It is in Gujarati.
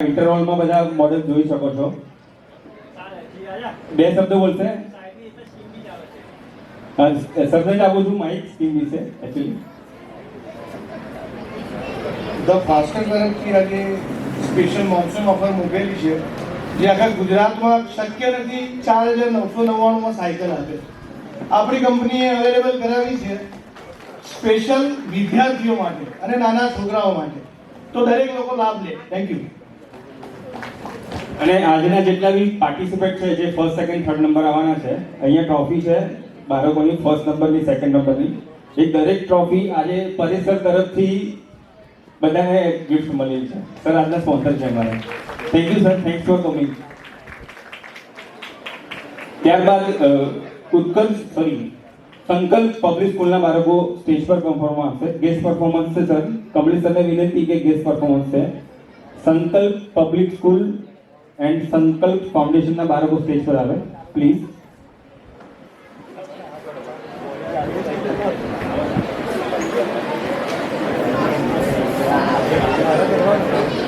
ઇન્ટરવલમાં બધા મોડેલ જોઈ શકો છો. બે શબ્દો બોલશે. શબ્દ જ આપું છું માઇક સ્કીમ વિશે. એકચ્યુઅલી ધ ફાસ્ટર તરફથી આજે સ્પેશિયલ મોન્સૂન ઓફર મૂકેલી છે, જે આખા ગુજરાતમાં શક્ય નથી 4,999માં સાયકલ આપે. આપણી કંપનીએ અવેલેબલ કરાવી છે સ્પેશિયલ વિદ્યાર્થીઓ માટે અને નાના છોકરાઓ માટે. તો દરેક લોકો લાભ લે. Thank you. અને આજના જેટલા બી પાર્ટિસિપેટ છે, જે ફર્સ્ટ સેકન્ડ થર્ડ નંબર આવવાના છે, અહીંયા ટ્રોફી છે બાળકોની, ફર્સ્ટ નંબરની, સેકન્ડ નંબરની. એ દરેક ટ્રોફી આજે પરેશ સર તરફથી બધાને ગિફ્ટ મળી છે. સર આજના સ્પોન્સર છે અમારા. Thank you sir, thanks for coming. ત્યારબાદ સંકલ્પ પબ્લિક સ્કૂલના બાળકો સ્ટેજ પર પરફોર્મન્સ આપશે. ગેસ્ટ પરફોર્મન્સ છે સર. કમલેશ સરને વિનંતી કે ગેસ્ટ પરફોર્મન્સ છે. સંકલ્પ પબ્લિક સ્કૂલ એન્ડ સંકલ્પ ફાઉન્ડેશનના બાળકો સ્ટેજ પર આવે પ્લીઝ.